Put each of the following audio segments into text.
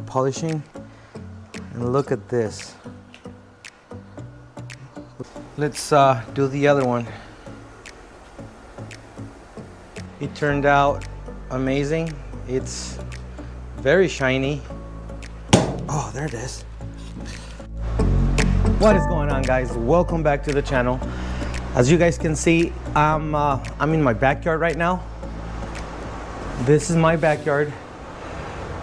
polishing. And look at this. Let's do the other one. It turned out amazing. It's very shiny. Oh, there it is. What is going on, guys? Welcome back to the channel. As you guys can see, I'm in my backyard right now. This is my backyard,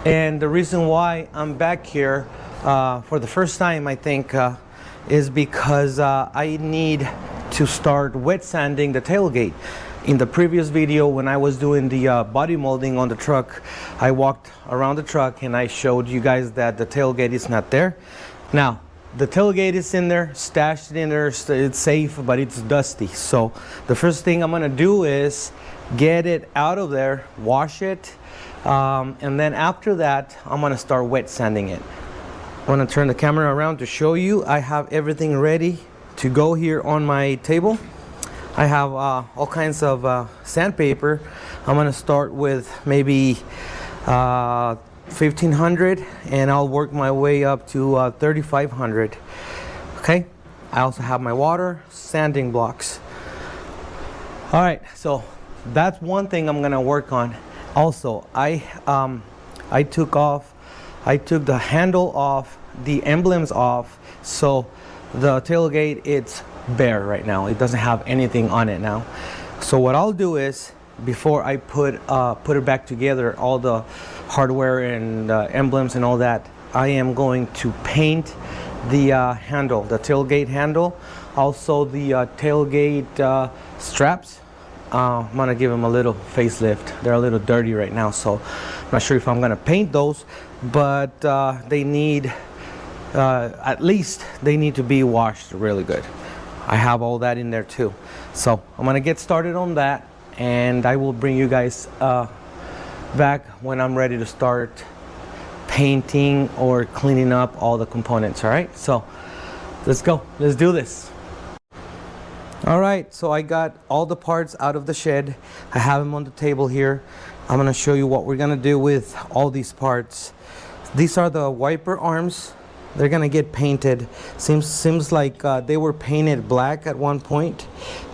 and the reason why I'm back here for the first time, I think, is because I need to start wet sanding the tailgate. In the previous video, when I was doing the body molding on the truck, I walked around the truck and I showed you guys that the tailgate is not there. Now, the tailgate is in there, stashed in there, it's safe, but it's dusty. So the first thing I'm gonna do is get it out of there, wash it, and then after that, I'm gonna start wet sanding it. I'm gonna turn the camera around to show you. I have everything ready to go here on my table. I have all kinds of sandpaper. I'm gonna start with maybe 1500, and I'll work my way up to 3500. Okay, I also have my water, sanding blocks. All right, so that's one thing I'm gonna work on. Also, I took the handle off, the emblems off, so the tailgate, it's bare right now. It doesn't have anything on it now. So what I'll do is, before I put it back together, all the hardware and emblems and all that, I am going to paint the handle, the tailgate handle, also the tailgate straps. I'm gonna give them a little facelift. They're a little dirty right now, so I'm not sure if I'm gonna paint those, but they need, at least they need to be washed really good. I have all that in there too. So I'm gonna get started on that, and I will bring you guys back when I'm ready to start painting or cleaning up all the components. All right, so let's go, let's do this. All right, so I got all the parts out of the shed. I have them on the table here. I'm gonna show you what we're gonna do with all these parts. These are the wiper arms. They're gonna get painted. Seems like they were painted black at one point,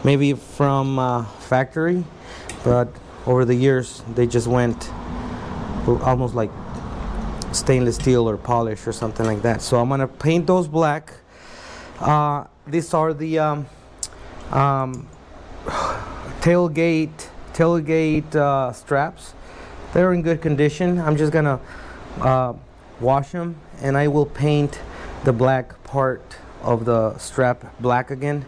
maybe from factory, but over the years they just went almost like stainless steel or polish or something like that. So I'm gonna paint those black. These are the tailgate straps. They're in good condition. I'm just gonna wash them, and I will paint the black part of the strap black again.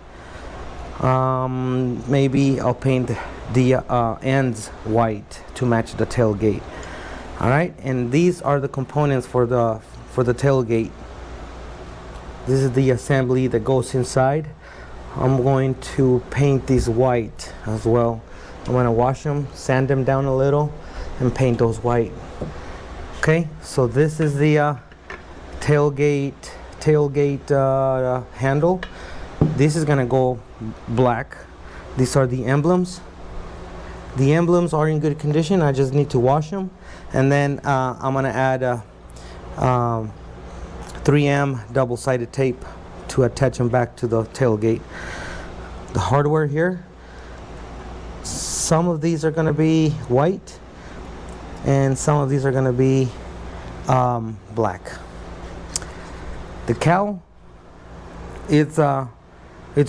Maybe I'll paint the ends white to match the tailgate. All right, and these are the components for the tailgate. This is the assembly that goes inside. I'm going to paint these white as well. I'm going to wash them, sand them down a little, and paint those white. Okay, so this is the tailgate handle. This is gonna go black. These are the emblems. The emblems are in good condition. I just need to wash them, and then I'm gonna add 3M double-sided tape to attach them back to the tailgate. The hardware here, some of these are gonna be white, and some of these are going to be black. The cowl, it's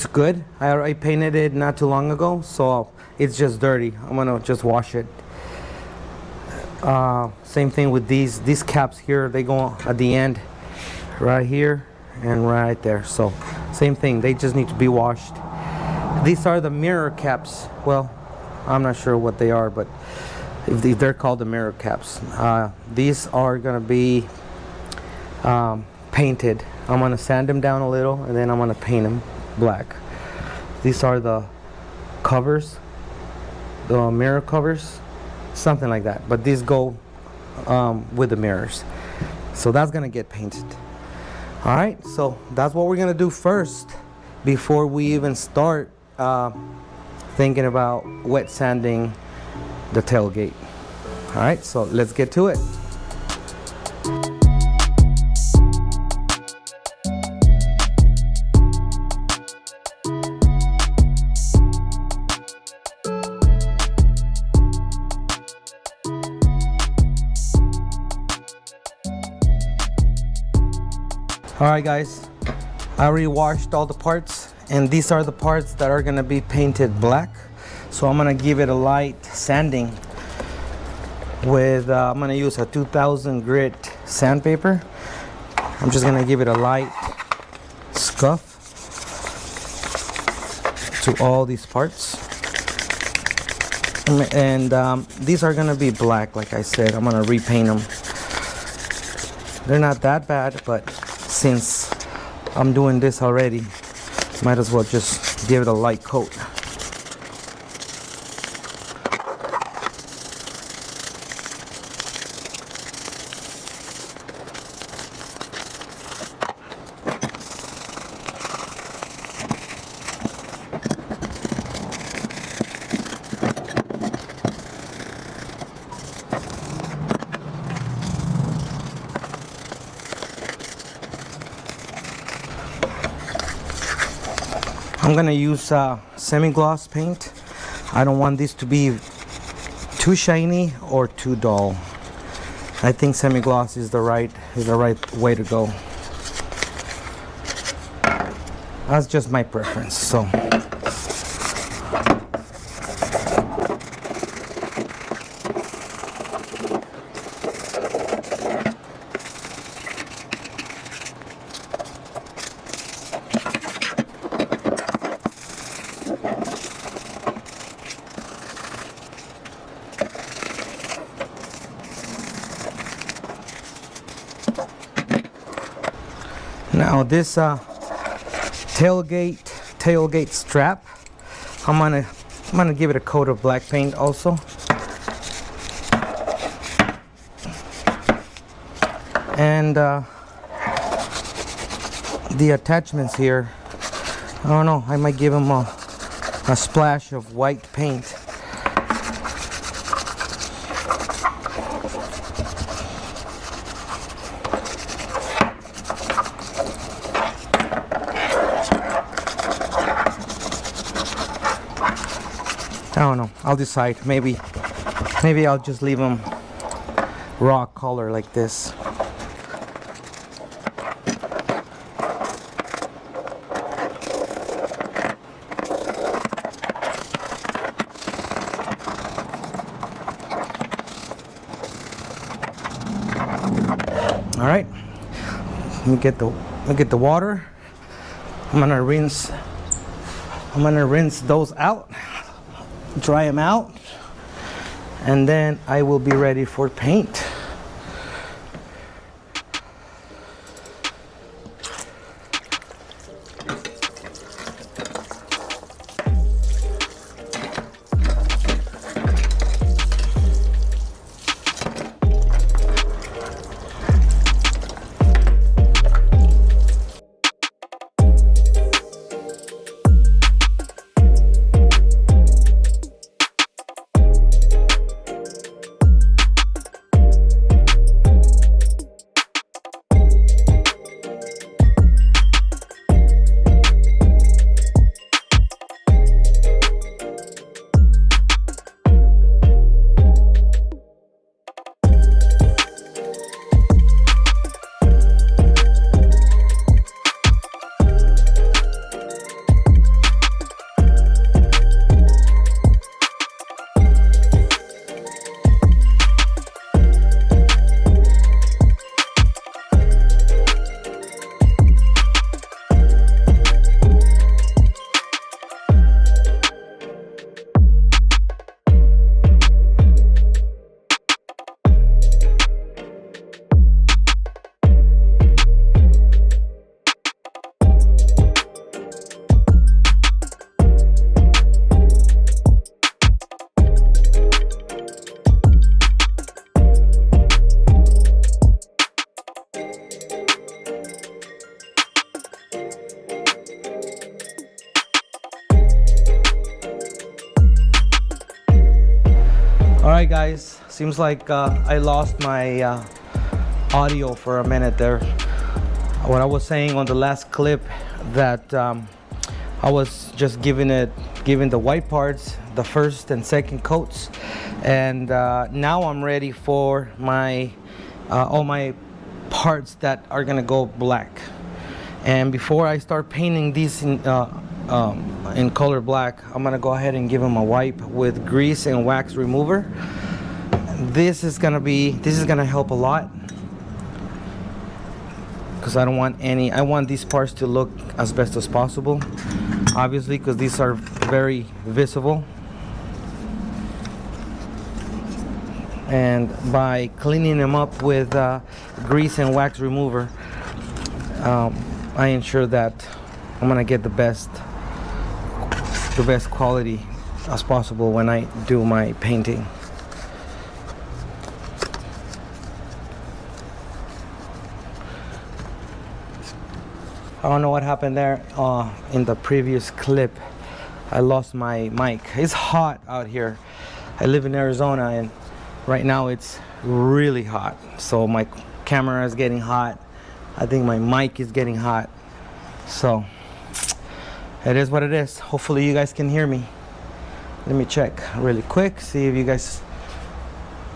good. I painted it not too long ago, so it's just dirty. I'm going to just wash it. Same thing with these caps here. They go at the end, right here and right there. So same thing. They just need to be washed. These are the mirror caps. Well, I'm not sure what they are, but if they're called the mirror caps. These are gonna be painted. I'm gonna sand them down a little, and then I'm gonna paint them black. These are the covers, the mirror covers, something like that, but these go with the mirrors. So that's gonna get painted. All right, so that's what we're gonna do first before we even start thinking about wet sanding the tailgate. All right, so let's get to it. Alright guys, I already washed all the parts, and these are the parts that are gonna be painted black. So I'm gonna give it a light sanding with I'm gonna use a 2000 grit sandpaper. I'm just gonna give it a light scuff to all these parts, and these are gonna be black. Like I said, I'm gonna repaint them. They're not that bad, but since I'm doing this already, might as well just give it a light coat. I'm gonna use semi-gloss paint. I don't want this to be too shiny or too dull. I think semi-gloss is the right way to go. That's just my preference. So now this tailgate strap, I'm gonna give it a coat of black paint also. And the attachments here, I don't know, I might give them a splash of white paint. I don't know, I'll decide. Maybe I'll just leave them raw color like this. All right, let me get the water. I'm gonna rinse those out, dry them out, and then I will be ready for paint. Alright guys, seems like I lost my audio for a minute there. What I was saying on the last clip, that I was just giving the white parts the first and second coats, and now I'm ready for my all my parts that are gonna go black. And before I start painting these in color black, I'm gonna go ahead and give them a wipe with grease and wax remover. This is gonna help a lot, because I don't want any, I want these parts to look as best as possible, obviously, because these are very visible. And by cleaning them up with grease and wax remover, I ensure that I'm gonna get the best quality as possible when I do my painting. I don't know what happened there in the previous clip. I lost my mic. It's hot out here. I live in Arizona, and right now it's really hot. So my camera is getting hot. I think my mic is getting hot. So it is what it is. Hopefully you guys can hear me. Let me check really quick, see if you guys,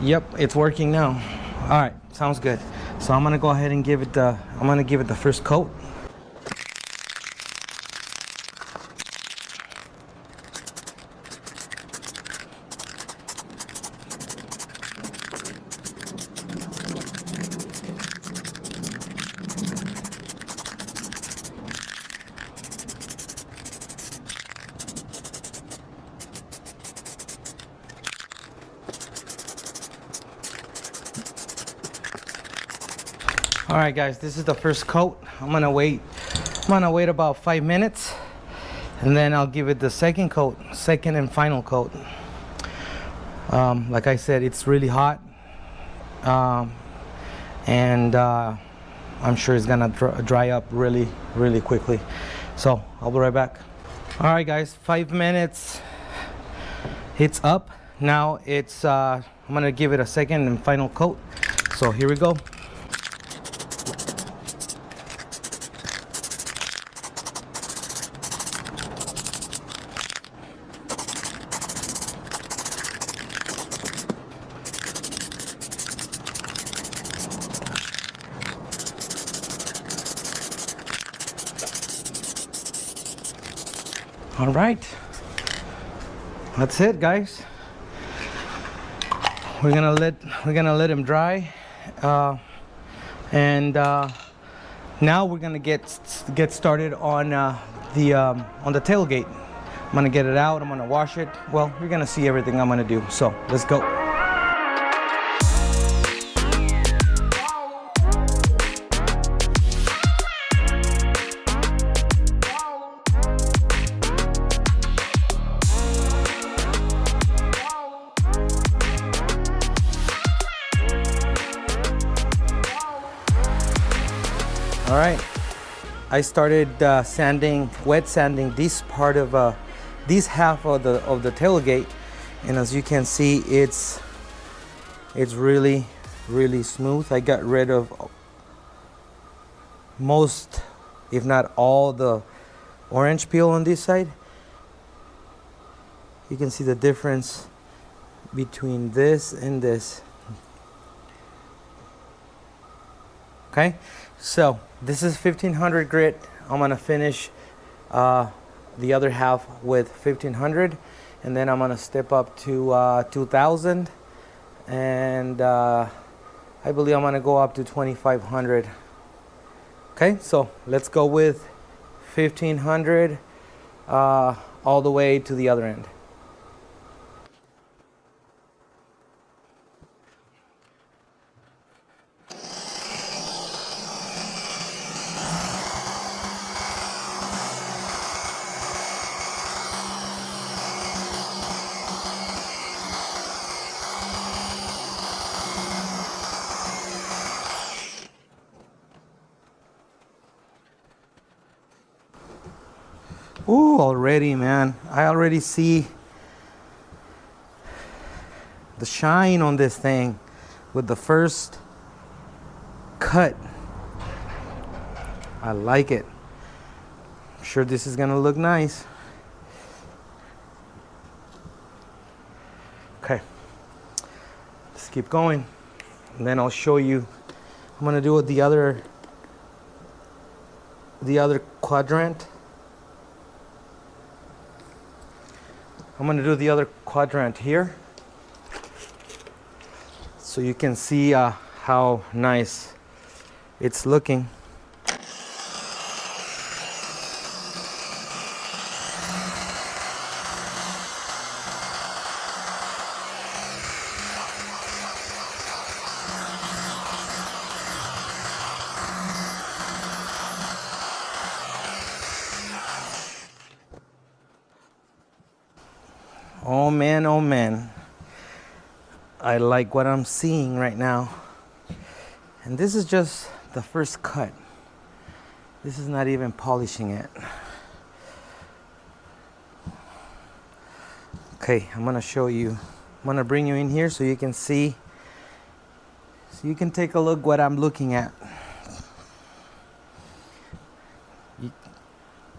yep, it's working now. All right, sounds good. So I'm gonna go ahead and give it the first coat. All right, guys, this is the first coat. I'm gonna wait about 5 minutes, and then I'll give it the second coat, second and final coat. Like I said, it's really hot, and I'm sure it's gonna dry up really quickly. So I'll be right back. All right, guys, 5 minutes. It's up. Now it's I'm gonna give it a second and final coat. So here we go. All right, that's it, guys. We're gonna let him dry, and now we're gonna get started on the tailgate. I'm gonna get it out. I'm gonna wash it. Well, you're gonna see everything I'm gonna do. So let's go. All right, I started wet sanding this part of this half of the tailgate, and as you can see, it's really smooth. I got rid of most, if not all, the orange peel on this side. You can see the difference between this and this. Okay, so this is 1500 grit. I'm gonna finish the other half with 1500, and then I'm gonna step up to 2000, and I believe I'm gonna go up to 2500. Okay, so let's go with 1500 all the way to the other end. Ooh, already, man. I already see the shine on this thing with the first cut. I like it. I'm sure this is gonna look nice. Okay, let's keep going, and then I'll show you. I'm gonna do the the other quadrant. I'm going to do the other quadrant here so you can see how nice it's looking. Oh man, oh man. I like what I'm seeing right now. And this is just the first cut. This is not even polishing it. Okay, I'm gonna show you. I'm gonna bring you in here so you can see. So you can take a look what I'm looking at.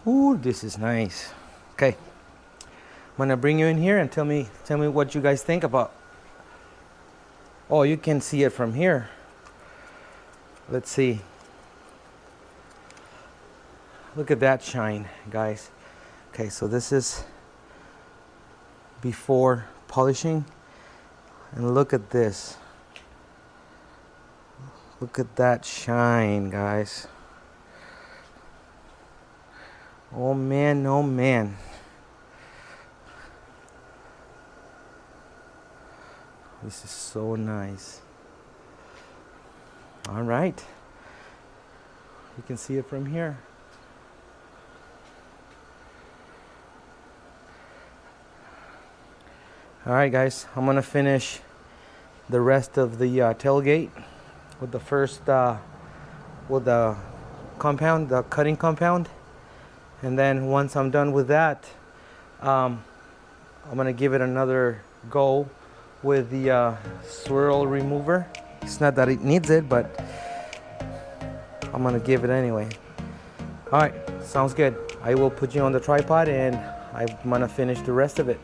Ooh, this is nice. Okay. I'm gonna bring you in here and tell me what you guys think about. Oh, you can see it from here. Let's see. Look at that shine, guys. Okay, so this is before polishing. And look at this. Look at that shine, guys. Oh man, oh man. This is so nice. All right. You can see it from here. All right, guys. I'm gonna finish the rest of the tailgate with the first, with the compound, the cutting compound. And then once I'm done with that, I'm gonna give it another go with the swirl remover. It's not that it needs it, but I'm gonna give it anyway. All right, sounds good. I will put you on the tripod and I'm gonna finish the rest of it.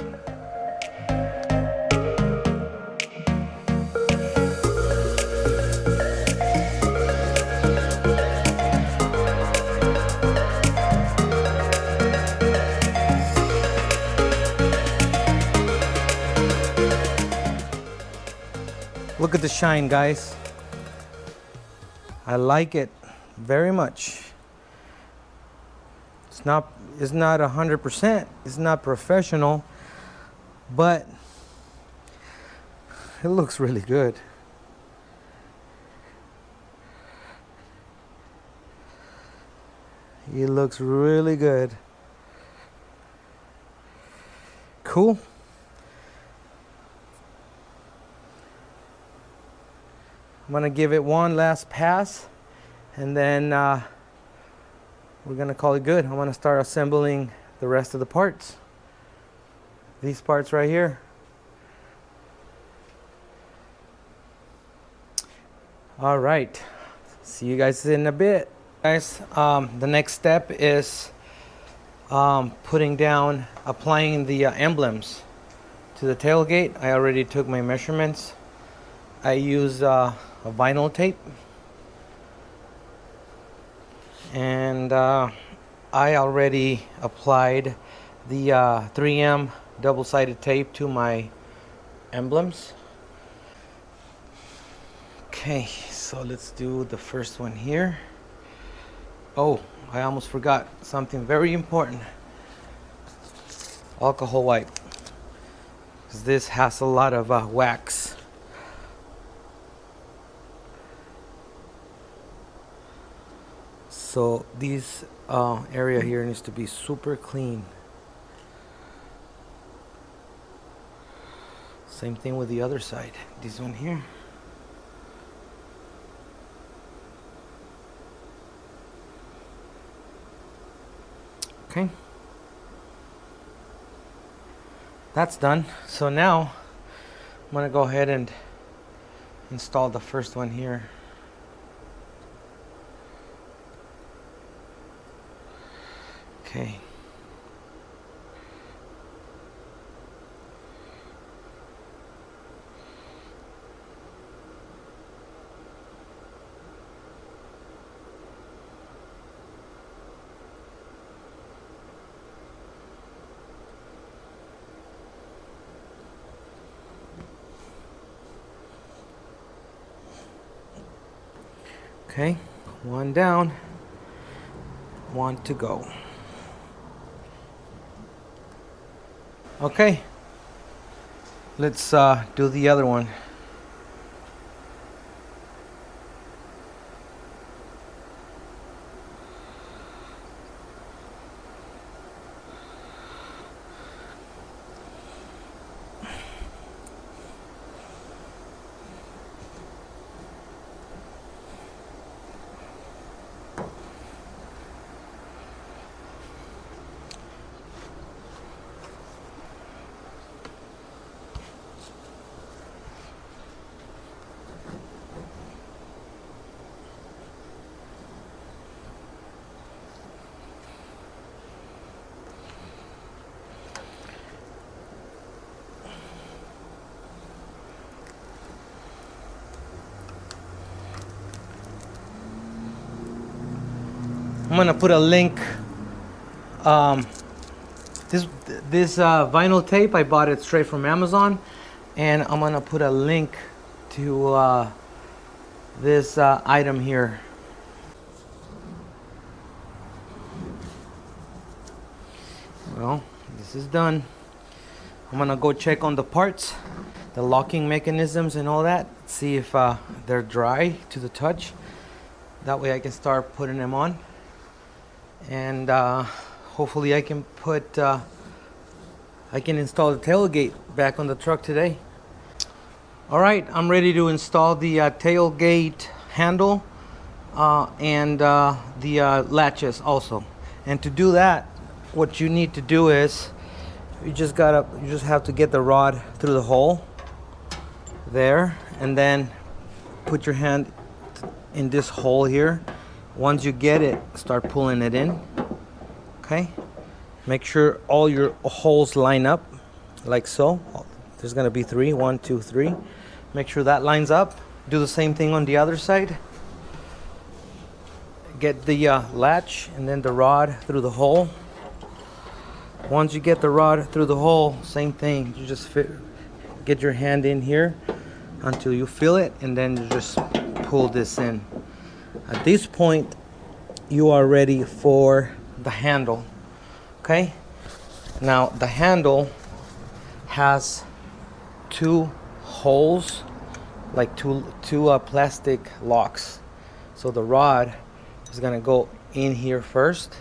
Look at the shine, guys. I like it very much. It's not 100%. It's not professional, but it looks really good. It looks really good. Cool. I'm gonna give it one last pass and then we're gonna call it good. I'm gonna start assembling the rest of the parts. These parts right here. All right, see you guys in a bit. Guys, the next step is applying the emblems to the tailgate. I already took my measurements. I use a vinyl tape, and I already applied the 3M double-sided tape to my emblems. Okay, so let's do the first one here. Oh, I almost forgot something very important. Alcohol wipe, because this has a lot of wax. So this area here needs to be super clean. Same thing with the other side. This one here. Okay. That's done. So now I'm gonna go ahead and install the first one here. Okay. Okay, one down, one to go. Okay, let's do the other one. I'm gonna put a link. This vinyl tape, I bought it straight from Amazon, and I'm gonna put a link to this item here. Well, this is done. I'm gonna go check on the parts, the locking mechanisms and all that, see if they're dry to the touch. That way I can start putting them on, and hopefully I can install the tailgate back on the truck today. All right, I'm ready to install the tailgate handle and the latches also. And to do that, what you need to do is you just have to get the rod through the hole there, and then put your hand in this hole here. Once you get it, start pulling it in. Okay, make sure all your holes line up like so. There's gonna be 3, 1, 2, 3. Make sure that lines up. Do the same thing on the other side. Get the latch and then the rod through the hole. Once you get the rod through the hole, same thing. You just get your hand in here until you feel it, and then you just pull this in. At this point, you are ready for the handle. Okay, now the handle has 2 holes, like two plastic locks. So the rod is gonna go in here first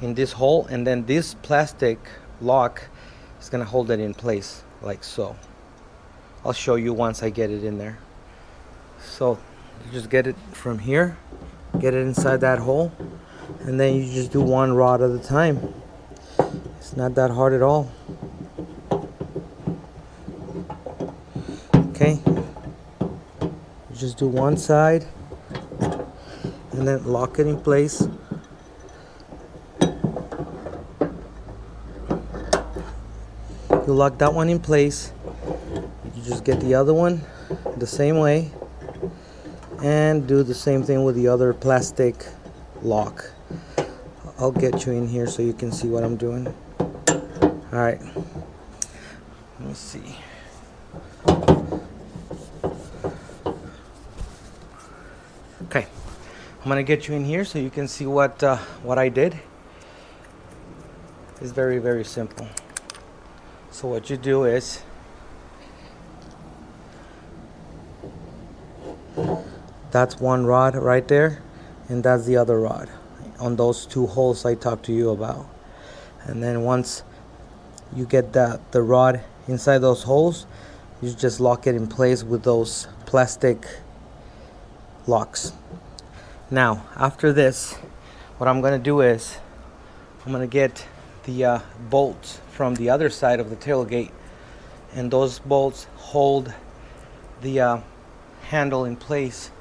in this hole, and then this plastic lock is gonna hold it in place like so. I'll show you once I get it in there. So you just get it from here, get it inside that hole, and then you just do one rod at a time. It's not that hard at all. Okay, you just do one side and then lock it in place. You lock that one in place, you just get the other one the same way and do the same thing with the other plastic lock. I'll get you in here so you can see what I'm doing. All right, let me see. Okay, I'm gonna get you in here so you can see what I did. It's very, very simple. So what you do is that's one rod right there, and that's the other rod on those 2 holes I talked to you about. And then once you get the rod inside those holes, you just lock it in place with those plastic locks. Now after this, what I'm gonna do is I'm gonna get the bolts from the other side of the tailgate, and those bolts hold the handle in place,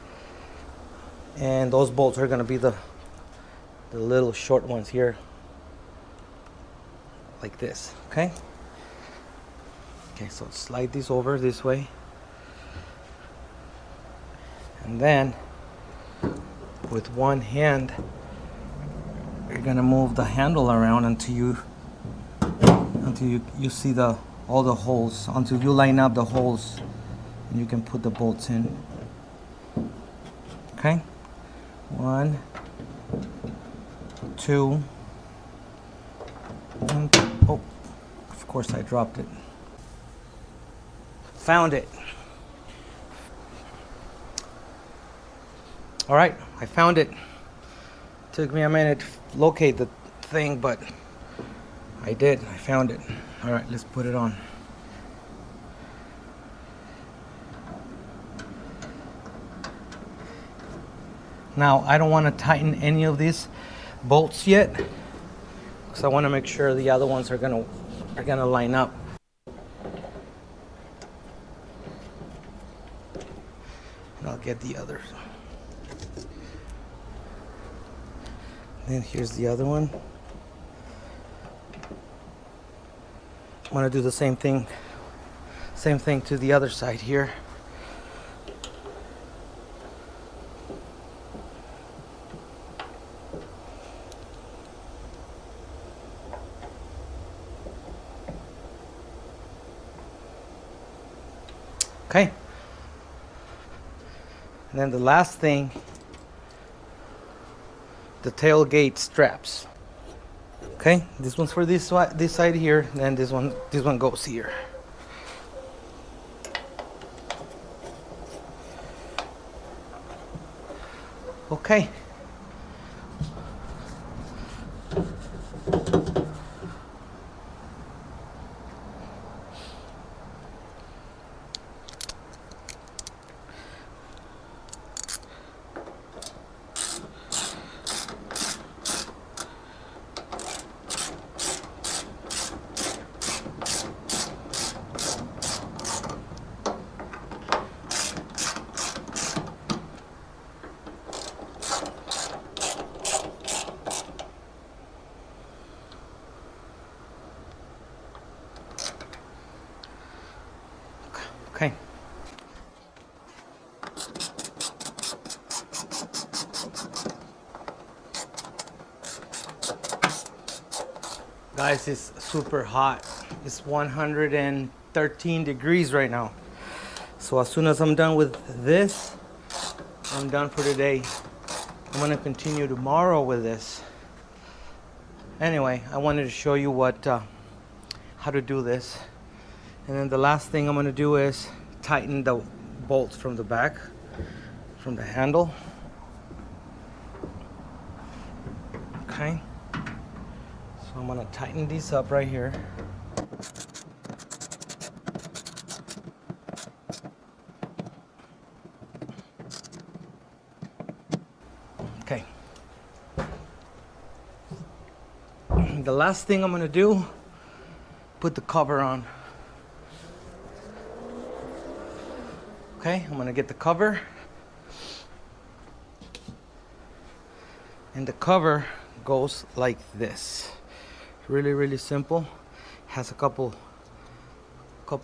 and those bolts are gonna be the little short ones here like this. Okay, so slide these over this way, and then with one hand you're gonna move the handle around until you see all the holes, until you line up the holes, and you can put the bolts in. Okay, 1, 2, and oh, of course I dropped it. Found it. All right, I found it. Took me a minute to locate the thing, but I did. I found it. All right, let's put it on. Now, I don't want to tighten any of these bolts yet, because I want to make sure the other ones are gonna line up. And I'll get the others. Then here's the other one. I'm gonna do the same thing to the other side here. Okay. And then the last thing, the tailgate straps. Okay, this one's for this side here, and this one goes here. Okay. Okay. Guys, it's super hot. It's 113 degrees right now. So as soon as I'm done with this, I'm done for today. I'm gonna continue tomorrow with this. Anyway, I wanted to show you how to do this. And then the last thing I'm gonna do is tighten the bolts from the back, from the handle. Okay. So I'm gonna tighten these up right here. Okay. The last thing I'm gonna do, put the cover on. Okay, I'm gonna get the cover. And the cover goes like this. Really, really simple. Has a couple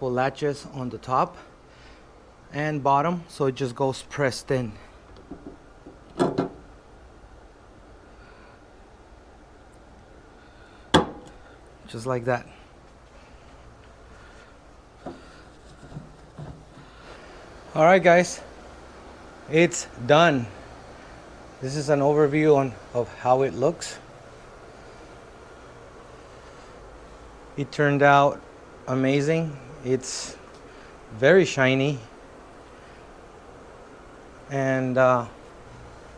latches on the top and bottom, so it just goes pressed in. Just like that. All right, guys, it's done. This is an overview of how it looks. It turned out amazing. It's very shiny, and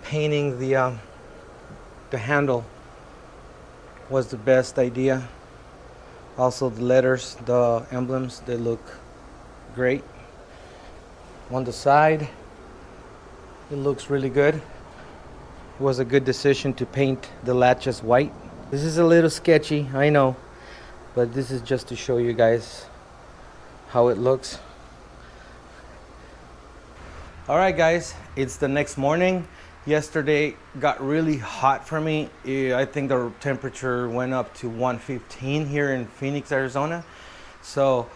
painting the handle was the best idea. Also, the letters, the emblems, they look great. On the side, it looks really good. It was a good decision to paint the latches white. This is a little sketchy, I know, but this is just to show you guys how it looks. All right, guys, it's the next morning. Yesterday got really hot for me. I think the temperature went up to 115 here in Phoenix, Arizona. So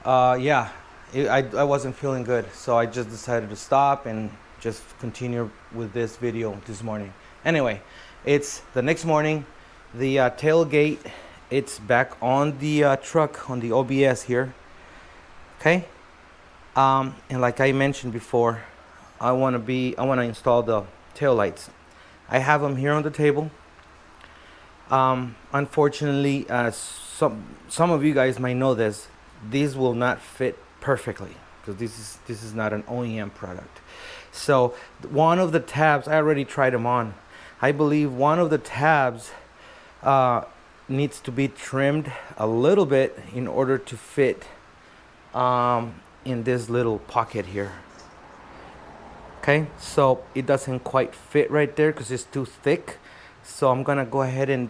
yeah, I wasn't feeling good, so I just decided to stop and just continue with this video this morning. Anyway, it's the next morning. The tailgate, it's back on the truck, on the OBS here. Okay, and like I mentioned before, I want to install the tail lights. I have them here on the table. Unfortunately, some of you guys might know this. These will not fit perfectly because this is not an OEM product. So one of the tabs, I already tried them on. I believe one of the tabs needs to be trimmed a little bit in order to fit in this little pocket here. Okay, so it doesn't quite fit right there because it's too thick. So I'm gonna go ahead and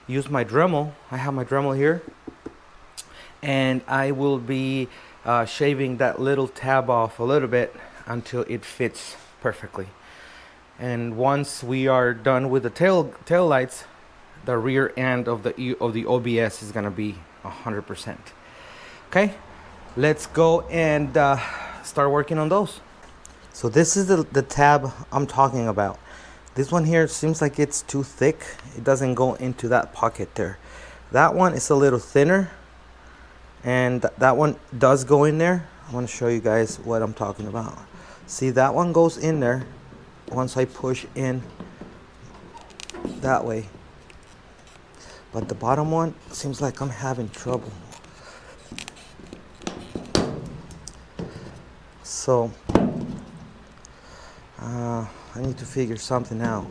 use my Dremel. I have my Dremel here, and I will be shaving that little tab off a little bit until it fits perfectly. And once we are done with the tail lights, the rear end of the OBS is gonna be 100%. Okay, let's go and start working on those. So this is the tab I'm talking about. This one here seems like it's too thick. It doesn't go into that pocket there. That one is a little thinner, and that one does go in there. I want to show you guys what I'm talking about. See, that one goes in there once I push in that way. But the bottom one seems like I'm having trouble. So I need to figure something out.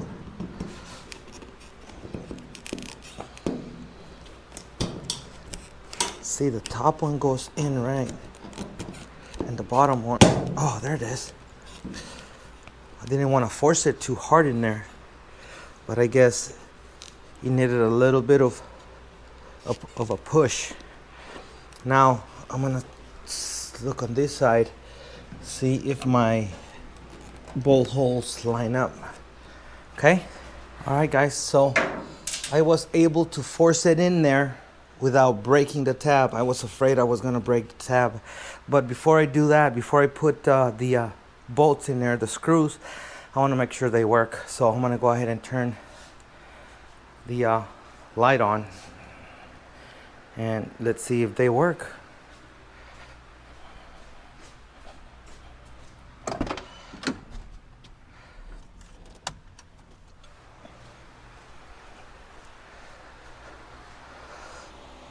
See, the top one goes in right, and the bottom one, oh, there it is. I didn't want to force it too hard in there, but I guess it needed a little bit of a push. Now I'm gonna look on this side, see if my bolt holes line up. Okay, all right guys, so I was able to force it in there without breaking the tab. I was afraid I was gonna break the tab, but before I do that, before I put the bolts in there, the screws, I want to make sure they work. So I'm gonna go ahead and turn the light on, and let's see if they work.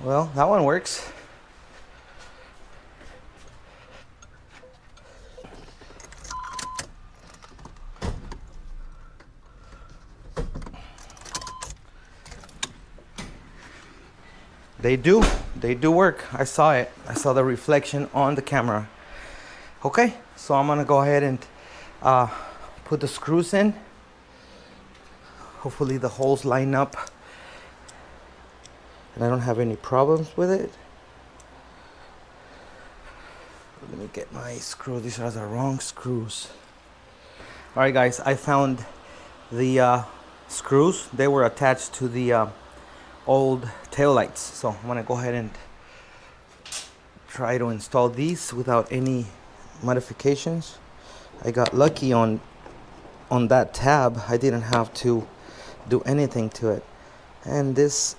Well, that one works. They do work. I saw it. I saw the reflection on the camera. Okay, so I'm gonna go ahead and put the screws in. Hopefully the holes line up and I don't have any problems with it. Let me get my screw. These are the wrong screws. All right guys, I found the screws. They were attached to the old tail lights, so I'm gonna go ahead and try to install these without any modifications. I got lucky on that tab. I didn't have to do anything to it, and this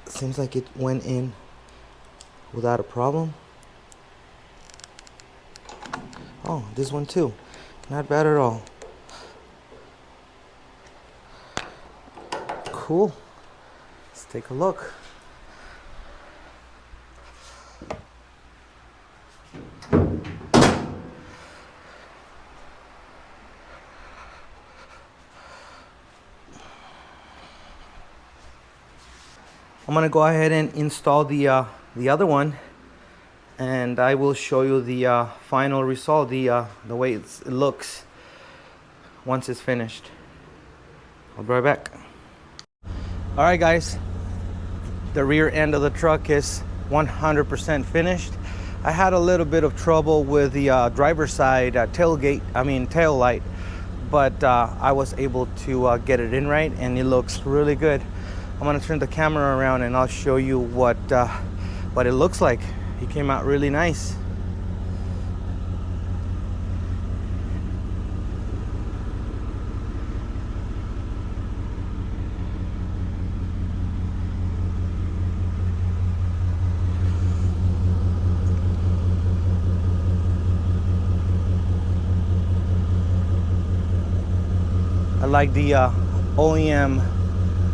seems like it went in without a problem. Oh, this one too, not bad at all. Cool. Let's take a look. I'm gonna go ahead and install the other one, and I will show you the final result, the way it looks once it's finished. I'll be right back. All right guys, the rear end of the truck is 100% finished. I had a little bit of trouble with the driver's side tail light, but I was able to get it in right, and it looks really good. I'm gonna turn the camera around and I'll show you what it looks like. It came out really nice. I like the OEM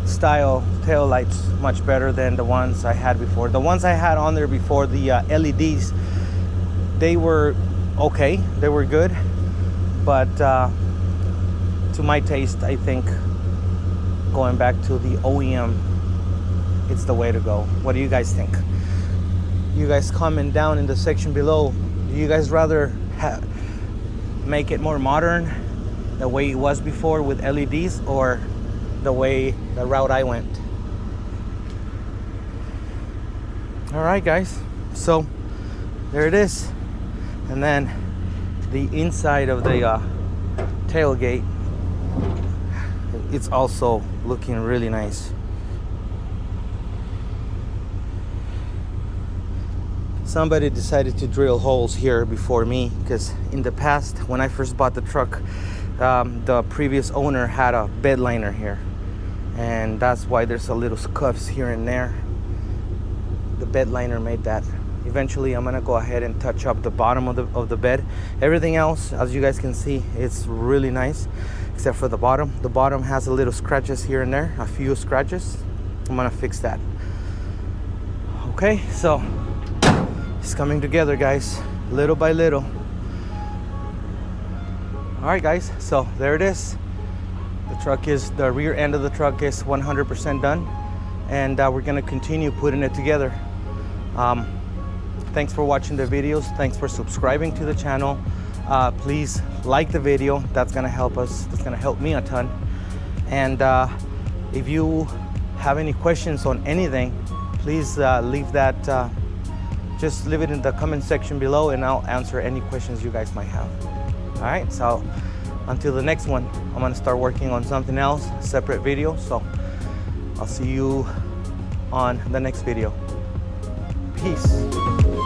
style tail lights much better than the ones I had before. The ones I had on there before, the LEDs, they were okay, they were good, but to my taste, I think going back to the OEM, it's the way to go. What do you guys think? You guys comment down in the section below. Do you guys rather make it more modern, the way it was before with LEDs, or the route I went? All right, guys, so there it is. And then the inside of the tailgate, it's also looking really nice. Somebody decided to drill holes here before me, because in the past, when I first bought the truck, the previous owner had a bed liner here, and that's why there's a little scuffs here and there. The bed liner made that. Eventually I'm gonna go ahead and touch up the bottom of the bed. Everything else, as you guys can see, it's really nice, except for the bottom. The bottom has a little scratches here and there, a few scratches. I'm gonna fix that. Okay, so it's coming together, guys, little by little. All right, guys, so there it is. The rear end of the truck is 100% done, and we're gonna continue putting it together. Thanks for watching the videos. Thanks for subscribing to the channel. Please like the video. That's gonna help us. That's gonna help me a ton. And if you have any questions on anything, please leave that. Just leave it in the comment section below, and I'll answer any questions you guys might have. All right, so until the next one, I'm gonna start working on something else, a separate video. So I'll see you on the next video. Peace.